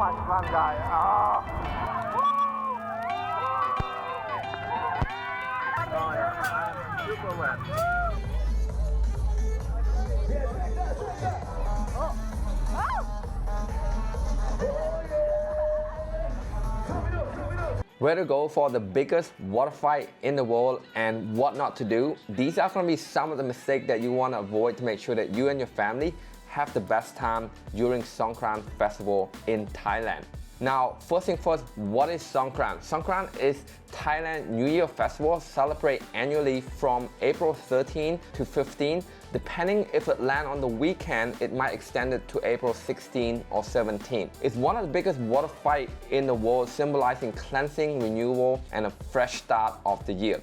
much fun, guys. Oh yeah, I'm super wet. Where to go for the biggest water fight in the world and what not to do. These are going to be some of the mistakes that you want to avoid to make sure that you and your family have the best time during Songkran festival in Thailand. Now, first thing first, what is Songkran? Songkran is Thailand New Year festival celebrate annually from April 13 to 15. Depending if it lands on the weekend, it might extend it to April 16 or 17. It's one of the biggest water fights in the world, symbolizing cleansing, renewal, and a fresh start of the year.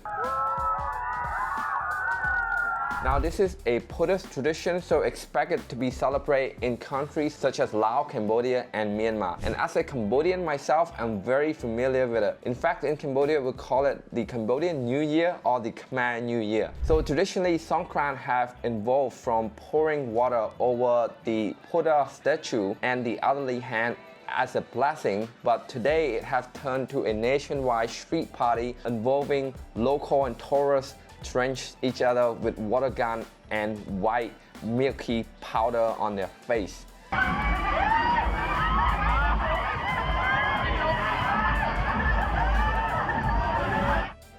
Now this is a Buddhist tradition, so expect it to be celebrated in countries such as Laos, Cambodia, and Myanmar. And as a Cambodian myself, I'm very familiar with it. In fact, in Cambodia, we call it the Cambodian New Year or the Khmer New Year. So traditionally, Songkran have involved from pouring water over the Buddha statue and the elderly hand as a blessing, but today it has turned to a nationwide street party involving local and tourists drench each other with water gun and white milky powder on their face.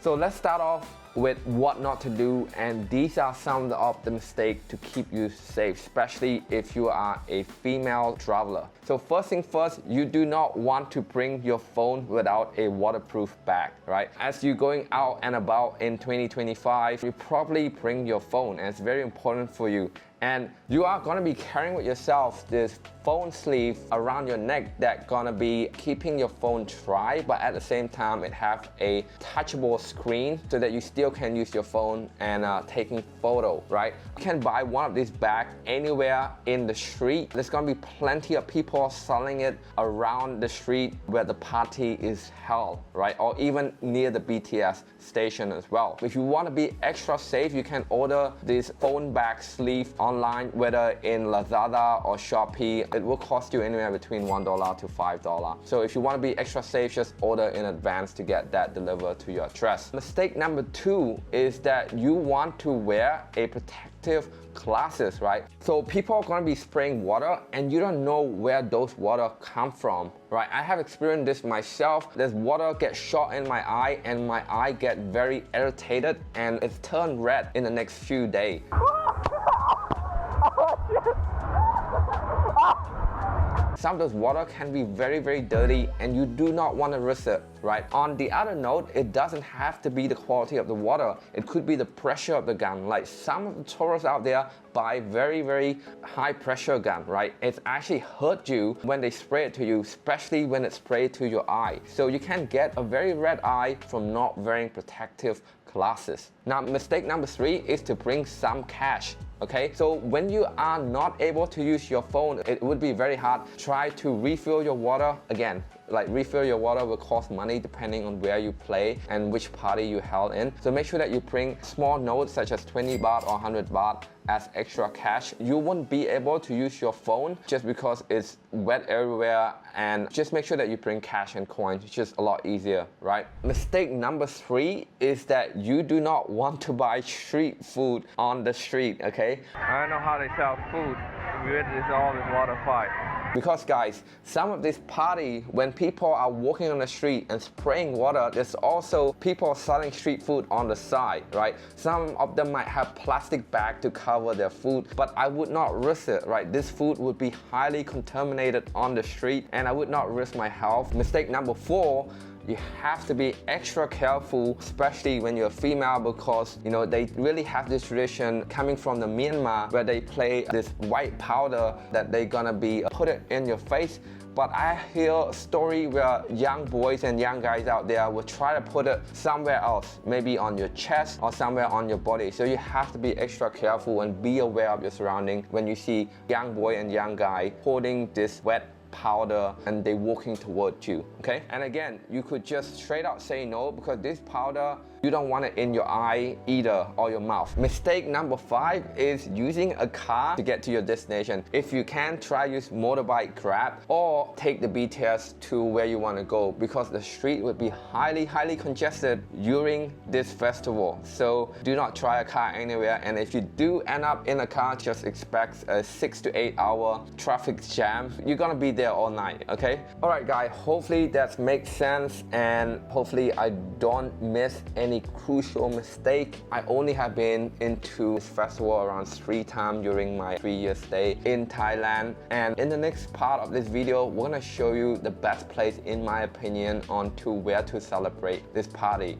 So let's start off with what not to do, and these are some of the mistakes to keep you safe, especially if you are a female traveler. So first thing first, you do not want to bring your phone without a waterproof bag, right? As you're going out and about in 2025, you probably bring your phone, and it's very important for you. And you are gonna be carrying with yourself this phone sleeve around your neck that's gonna be keeping your phone dry, but at the same time it have a touchable screen so that you still can use your phone and taking photo, right? You can buy one of these bags anywhere in the street. There's gonna be plenty of people selling it around the street where the party is held, right? Or even near the BTS station as well. If you wanna be extra safe, you can order this phone bag sleeve online, whether in Lazada or Shopee. It will cost you anywhere between $1 to $5. So if you want to be extra safe, just order in advance to get that delivered to your address. Mistake number 2 is that you want to wear a protective glasses, right? So people are going to be spraying water and you don't know where those water come from, right? I have experienced this myself. There's water get shot in my eye and my eye get very irritated and it's turned red in the next few days. Some of those water can be very, very dirty and you do not want to risk it, right? On the other note, it doesn't have to be the quality of the water. It could be the pressure of the gun. Like some of the tourists out there buy very, very high pressure gun, right? It's actually hurt you when they spray it to you, especially when it's sprayed to your eye. So you can get a very red eye from not wearing protective glasses. Now, mistake number 3 is to bring some cash. Okay, so when you are not able to use your phone, it would be very hard. Try to refill your water. Again, like refill your water will cost money depending on where you play and which party you held in. So make sure that you bring small notes such as 20 baht or 100 baht as extra cash. You won't be able to use your phone just because it's wet everywhere, and just make sure that you bring cash and coins. It's just a lot easier, right? Mistake number 3 is that you do not want to buy street food on the street, okay? I don't know how they sell food with all this water fight. Because guys, some of this party, when people are walking on the street and spraying water, there's also people selling street food on the side, right? Some of them might have plastic bag to cover their food, but I would not risk it, right? This food would be highly contaminated on the street and I would not risk my health. Mistake number 4, you have to be extra careful, especially when you're female, because you know they really have this tradition coming from the Myanmar where they play this white powder that they're gonna be put it in your face. But I hear a story where young boys and young guys out there will try to put it somewhere else, maybe on your chest or somewhere on your body. So you have to be extra careful and be aware of your surroundings when you see young boy and young guy holding this wet powder and they walking towards you, okay? And again, you could just straight out say no, because this powder You don't want it in your eye either or your mouth. Mistake number 5 is using a car to get to your destination. If you can, try use motorbike, Grab, or take the BTS to where you want to go, because the street would be highly congested during this festival. So do not try a car anywhere, and if you do end up in a car, just expect a 6 to 8 hour traffic jam. You're gonna be there all night, okay? Alright guys, hopefully that makes sense, and hopefully I don't miss any crucial mistake. I only have been into this festival around 3 times during my 3-year stay in Thailand, and in the next part of this video we're gonna show you the best place in my opinion on to where to celebrate this party.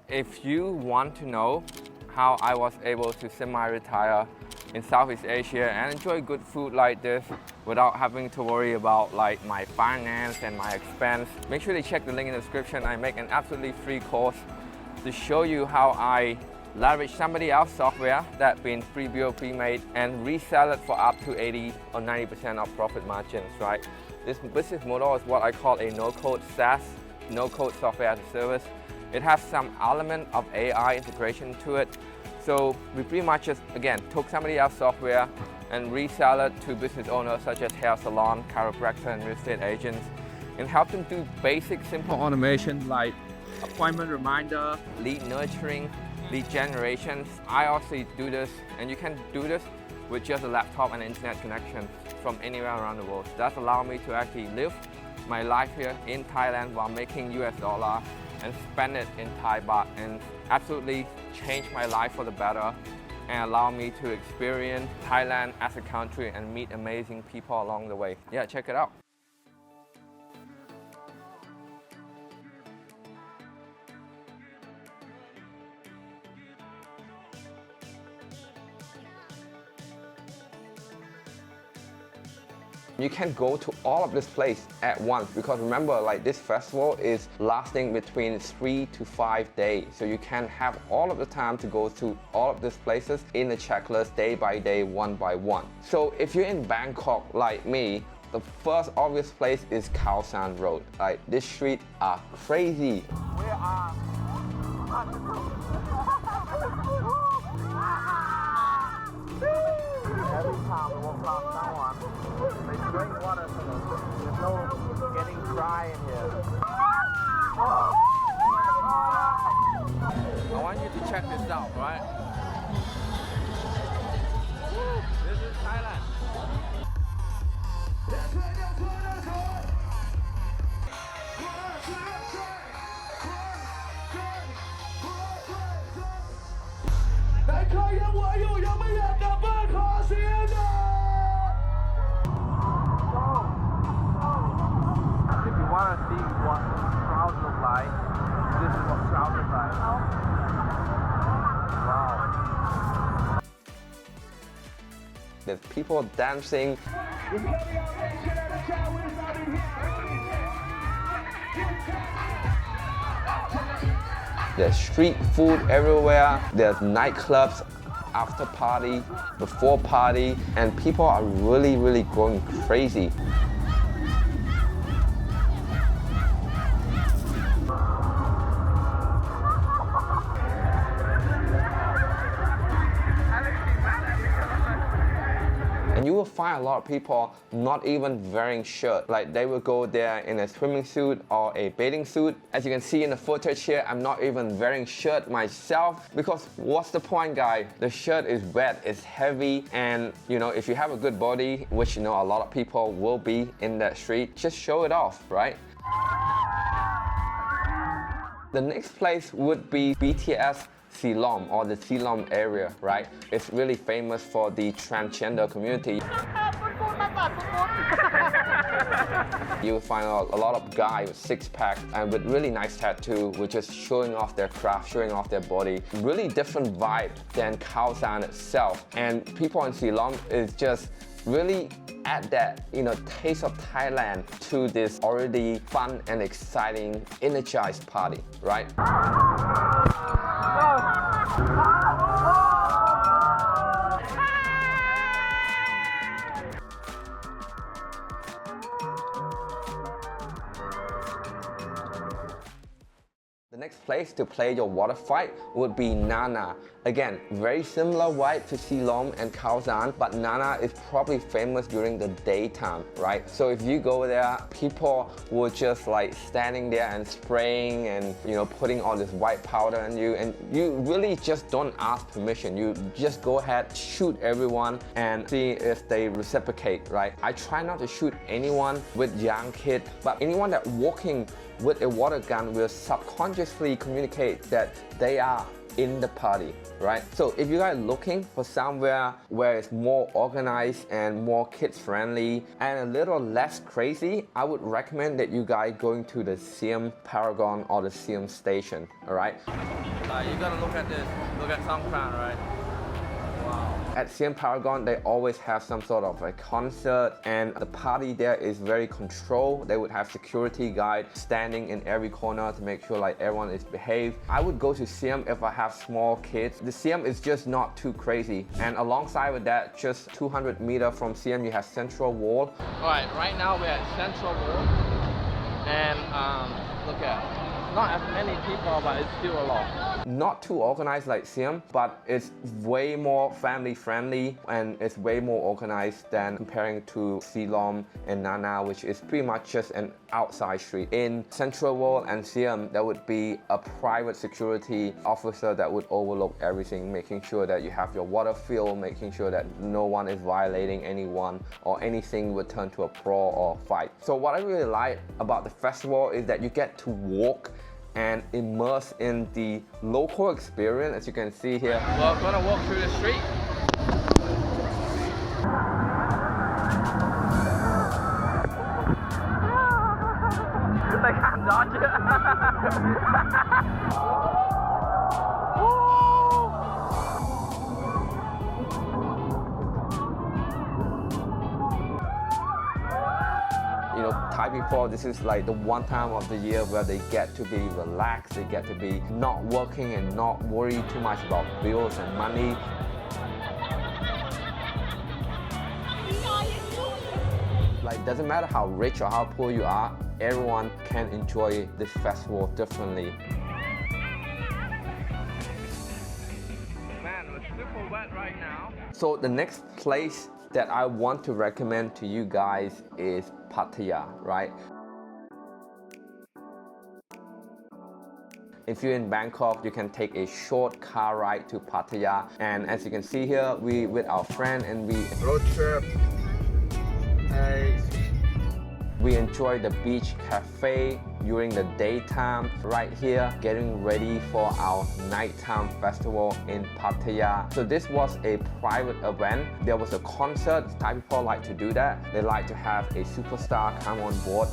If you want to know how I was able to semi-retire in Southeast Asia and enjoy good food like this without having to worry about like my finance and my expense, make sure to check the link in the description. I make an absolutely free course to show you how I leverage somebody else's software that's been pre-built, pre-made, and resell it for up to 80 or 90% of profit margins, right? This business model is what I call a no-code SaaS, no-code software as a service. It has some element of AI integration to it. So we pretty much just, again, took somebody else's software and resell it to business owners such as hair salon, chiropractor, and real estate agents, and help them do basic, simple automation like appointment reminder, lead nurturing, lead generation. I also do this, and you can do this with just a laptop and internet connection from anywhere around the world. That's allowed me to actually live my life here in Thailand while making US dollar and spend it in Thai baht, and absolutely change my life for the better and allow me to experience Thailand as a country and meet amazing people along the way. Yeah, check it out. You can go to all of this place at once, because remember, like, this festival is lasting between 3 to 5 days. So you can have all of the time to go to all of these places in the checklist day by day, one by one. So if you're in Bangkok like me, the first obvious place is Khao San Road. Like, this street are crazy. We are every time we walk past someone, they drink water from us. There's no getting dry in here. I want you to check this out, right? This is Thailand. If you want to see what crowds look like, this is what crowds look like. Wow. There's people dancing. There's street food everywhere. There's nightclubs, after party, before party, and people are really going crazy. And you will find a lot of people not even wearing shirt. Like, they will go there in a swimming suit or a bathing suit. As you can see in the footage here, I'm not even wearing shirt myself, because what's the point, guys? The shirt is wet, it's heavy, and you know, if you have a good body, which you know a lot of people will be in that street, just show it off, right? The next place would be BTS Silom, or the Silom area, right? It's really famous for the transgender community. You will find a lot of guys with six-pack and with really nice tattoo, which is showing off their craft, showing off their body. Really different vibe than Khao San itself. And people in Silom is just really add that, you know, taste of Thailand to this already fun and exciting, energized party, right? The next place to play your water fight would be Nana. Again, very similar vibe to Silom and Khao San, but Nana is probably famous during the daytime, right? So if you go there, people will just like standing there and spraying and putting all this white powder on you, and you really just don't ask permission. You just go ahead, shoot everyone and see if they reciprocate, right? I try not to shoot anyone with young kids, but anyone that walking with a water gun will subconsciously communicate that they are in the party, right? So if you guys looking for somewhere where it's more organized and more kids friendly and a little less crazy, I would recommend that you guys going to the Siam Paragon or the Siam station, all right? You gotta look at this, look at Songkran, right? Wow. At Siam Paragon, they always have some sort of a concert, and the party there is very controlled. They would have security guide standing in every corner to make sure like everyone is behaved. I would go to Siam if I have small kids. The Siam is just not too crazy. And alongside with that, just 200 meters from Siam, you have CentralWorld. All right now we're at CentralWorld, and look at not as many people, but it's still a lot. Not too organized like Siam, but it's way more family friendly and it's way more organized than comparing to Silom and Nana, which is pretty much just an outside street. In CentralWorld and Siam, there would be a private security officer that would overlook everything, making sure that you have your water filled, making sure that no one is violating anyone or anything would turn to a brawl or fight. So what I really like about the festival is that you get to walk and immerse in the local experience. As you can see here, we're gonna walk through the street. They can't dodge it. Thai people, this is like the one time of the year where they get to be relaxed, they get to be not working and not worry too much about bills and money. Like, doesn't matter how rich or how poor you are, everyone can enjoy this festival differently. Man, it's super wet right now. So the next place that I want to recommend to you guys is Pattaya, right? If you're in Bangkok, you can take a short car ride to Pattaya, and as you can see here, we with our friend and we road trip. Hey. We enjoy the beach cafe during the daytime right here, getting ready for our nighttime festival in Pattaya. So this was a private event. There was a concert. Thai people like to do that. They like to have a superstar come on board.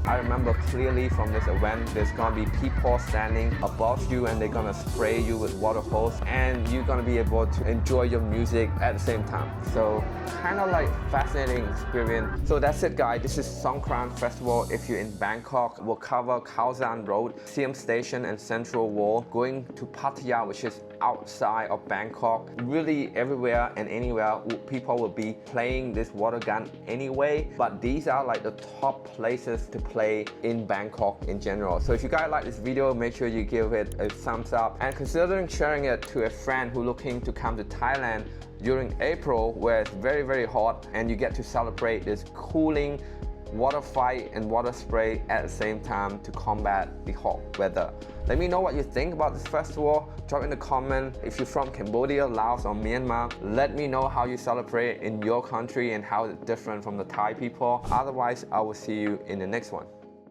I remember clearly from this event, there's gonna be people standing above you and they're gonna spray you with water hose, and you're gonna be able to enjoy your music at the same time. So kind of like fascinating experience. So that's it guys, this is Songkran Festival. If you're in Bangkok, we'll cover Khao San Road, Siam Station and CentralWorld, going to Pattaya, which is outside of Bangkok. Really everywhere and anywhere people will be playing this water gun anyway, but these are like the top places to play in Bangkok in general. So if you guys like this video, make sure you give it a thumbs up and considering sharing it to a friend who looking to come to Thailand during April, where it's very hot and you get to celebrate this cooling water fight and water spray at the same time to combat the hot weather. Let me know what you think about this festival. Drop in the comment. If you're from Cambodia, Laos or Myanmar, let me know how you celebrate in your country and how it's different from the Thai people. Otherwise, I will see you in the next one.